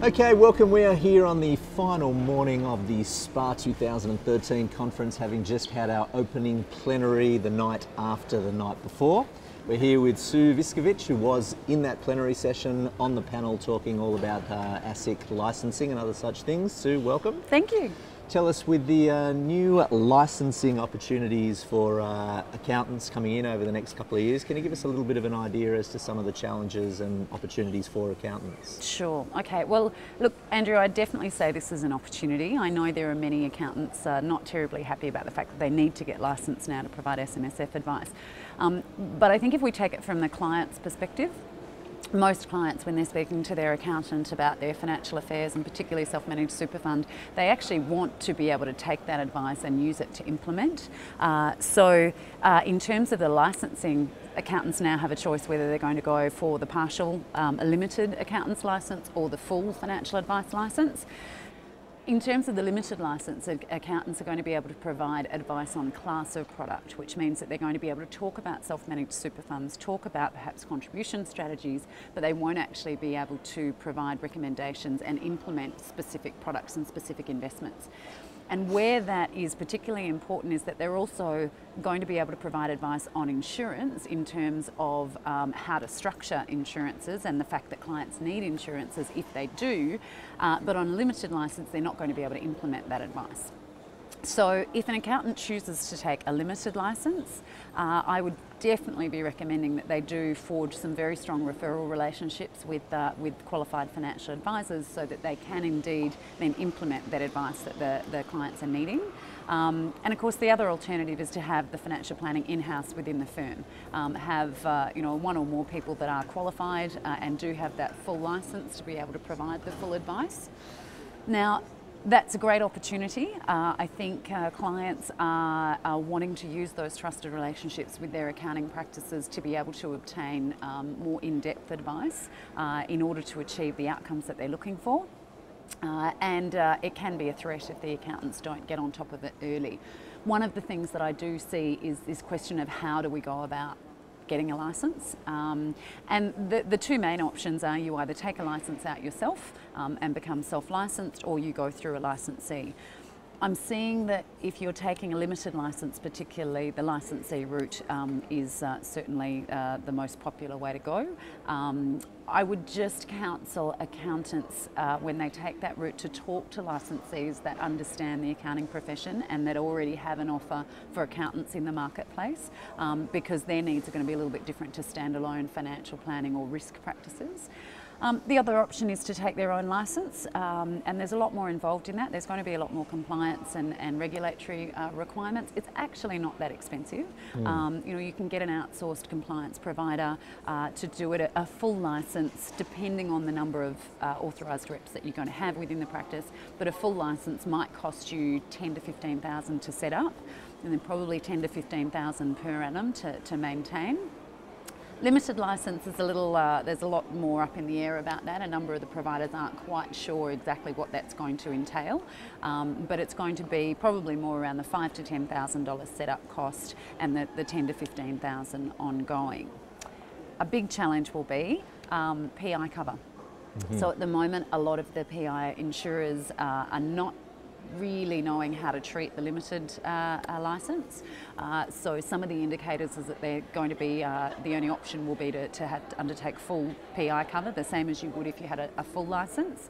Okay, welcome. We are here on the final morning of the SPAA 2013 conference, having just had our opening plenary the night after the night before. We're here with Sue Viskovic, who was in that plenary session on the panel talking all about ASIC licensing and other such things. Sue, welcome. Thank you. Tell us, with the new licensing opportunities for accountants coming in over the next couple of years, can you give us a little bit of an idea as to some of the challenges and opportunities for accountants? Sure. Okay. Well, look, Andrew, I'd definitely say this is an opportunity. I know there are many accountants not terribly happy about the fact that they need to get licensed now to provide SMSF advice. But I think if we take it from the client's perspective, most clients, when they're speaking to their accountant about their financial affairs and particularly self-managed super fund, they actually want to be able to take that advice and use it to implement. In terms of the licensing, accountants now have a choice whether they're going to go for the partial limited accountant's license or the full financial advice license. In terms of the limited license, accountants are going to be able to provide advice on class of product, which means that they're going to be able to talk about self-managed super funds, talk about perhaps contribution strategies, but they won't actually be able to provide recommendations and implement specific products and specific investments. And where that is particularly important is that they're also going to be able to provide advice on insurance in terms of how to structure insurances and the fact that clients need insurances if they do, but on a limited license they're not going to be able to implement that advice. So if an accountant chooses to take a limited license, I would definitely be recommending that they do forge some very strong referral relationships with qualified financial advisors so that they can indeed then implement that advice that the clients are needing. And of course the other alternative is to have the financial planning in-house within the firm. Have one or more people that are qualified and do have that full license to be able to provide the full advice. Now, that's a great opportunity. I think clients are wanting to use those trusted relationships with their accounting practices to be able to obtain more in-depth advice in order to achieve the outcomes that they're looking for. And it can be a threat if the accountants don't get on top of it early. One of the things that I do see is this question of how do we go about getting a license, and the two main options are you either take a license out yourself and become self-licensed, or you go through a licensee. I'm seeing that if you're taking a limited license, particularly the licensee route is certainly the most popular way to go. I would just counsel accountants when they take that route to talk to licensees that understand the accounting profession and that already have an offer for accountants in the marketplace, because their needs are going to be a little bit different to standalone financial planning or risk practices. The other option is to take their own license, and there's a lot more involved in that. There's going to be a lot more compliance and regulatory requirements. It's actually not that expensive. You can get an outsourced compliance provider to do it at a full license, depending on the number of authorised reps that you're going to have within the practice. But a full license might cost you $10,000 to $15,000 to set up, and then probably $10,000 to $15,000 per annum to maintain. Limited license is a little, there's a lot more up in the air about that. A number of the providers aren't quite sure exactly what that's going to entail, but it's going to be probably more around the $5,000 to $10,000 setup cost and the $10,000 to $15,000 ongoing. A big challenge will be PI cover. So at the moment, a lot of the PI insurers are not really knowing how to treat the limited license. So some of the indicators is that they're going to be, the only option will be to have to undertake full PI cover, the same as you would if you had a full license.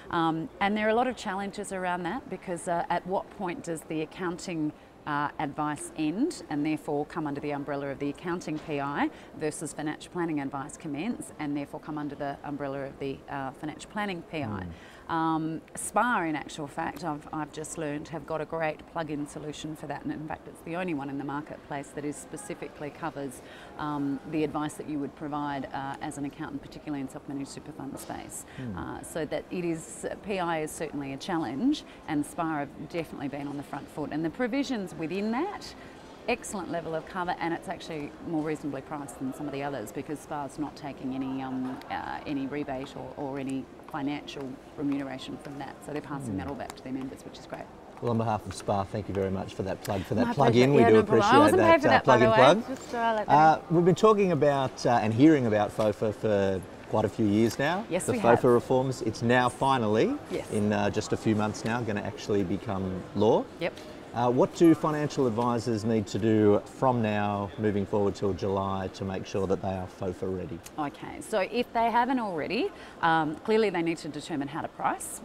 And there are a lot of challenges around that, because at what point does the accounting advice end and therefore come under the umbrella of the accounting PI versus financial planning advice commence and therefore come under the umbrella of the financial planning PI. SPAA, in actual fact, I've just learned, have got a great plug-in solution for that, and in fact it's the only one in the marketplace that is specifically covers the advice that you would provide as an accountant, particularly in self-managed super fund space. So that it is, PI is certainly a challenge, and SPAA have definitely been on the front foot, and the provisions within that, excellent level of cover, and it's actually more reasonably priced than some of the others, because SPAA's not taking any rebate or any financial remuneration from that, so they're passing that all back to their members, which is great. Well, on behalf of SPAA, thank you very much for that plug, My plug-in. pleasure. We do appreciate that plug-in plug. Just, We've been talking about and hearing about FOFA for quite a few years now. Yes, the we FOFA have. reforms. It's now finally, Yes. in just a few months now, going to actually become law. Yep. What do financial advisors need to do from now moving forward till July to make sure that they are FOFA ready? Okay, so if they haven't already, clearly they need to determine how to price.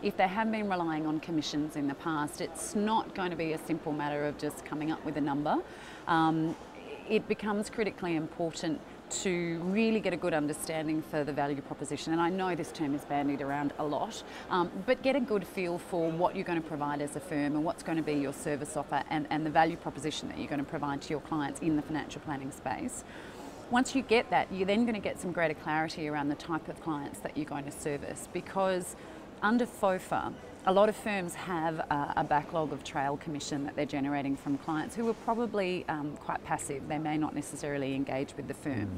If they have been relying on commissions in the past, it's not going to be a simple matter of just coming up with a number. It becomes critically important to really get a good understanding for the value proposition. And I know this term is bandied around a lot, but get a good feel for what you're going to provide as a firm and what's going to be your service offer and the value proposition that you're going to provide to your clients in the financial planning space. Once you get that, you're then going to get some greater clarity around the type of clients that you're going to service, because under FOFA, a lot of firms have a backlog of trail commission that they're generating from clients who are probably quite passive. They may not necessarily engage with the firm.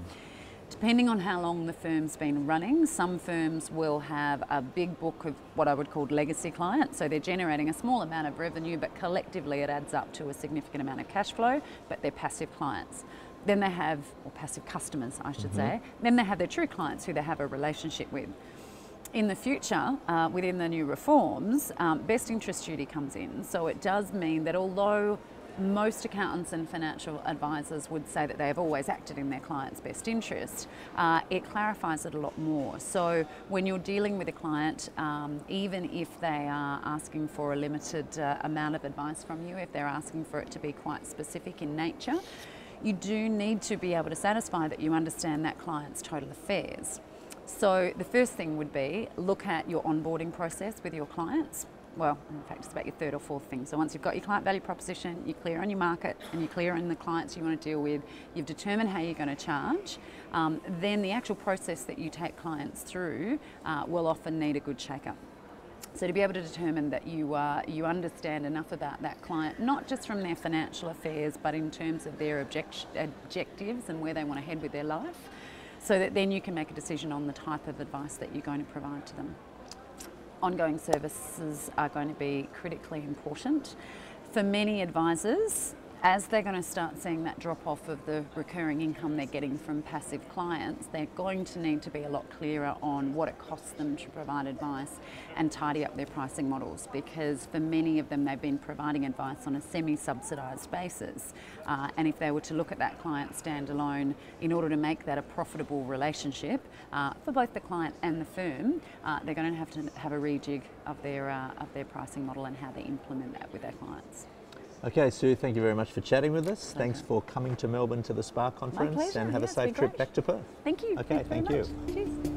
Depending on how long the firm's been running, some firms will have a big book of what I would call legacy clients. So they're generating a small amount of revenue, but collectively it adds up to a significant amount of cash flow, but they're passive clients. Then they have, or passive customers, I should say. Then they have their true clients who they have a relationship with. In the future, within the new reforms, best interest duty comes in. So it does mean that although most accountants and financial advisors would say that they have always acted in their client's best interest, it clarifies it a lot more. So when you're dealing with a client, even if they are asking for a limited amount of advice from you, if they're asking for it to be quite specific in nature, you do need to be able to satisfy that you understand that client's total affairs. So the first thing would be look at your onboarding process with your clients. Well, in fact, it's about your third or fourth thing. So once you've got your client value proposition, you're clear on your market and you're clear on the clients you want to deal with, you've determined how you're going to charge, then the actual process that you take clients through will often need a good shake-up. So to be able to determine that you understand enough about that client, not just from their financial affairs, but in terms of their objectives and where they want to head with their life, so that then you can make a decision on the type of advice that you're going to provide to them. Ongoing services are going to be critically important. For many advisors, as they're going to start seeing that drop off of the recurring income they're getting from passive clients, they're going to need to be a lot clearer on what it costs them to provide advice and tidy up their pricing models, because for many of them they've been providing advice on a semi-subsidised basis, and if they were to look at that client standalone in order to make that a profitable relationship for both the client and the firm, they're going to have a rejig of their pricing model and how they implement that with their clients. Okay, Sue, thank you very much for chatting with us. Thanks for coming to Melbourne to the SPAA conference. My pleasure. And have a safe trip back to Perth. Thank you. Okay, thank you. Cheers.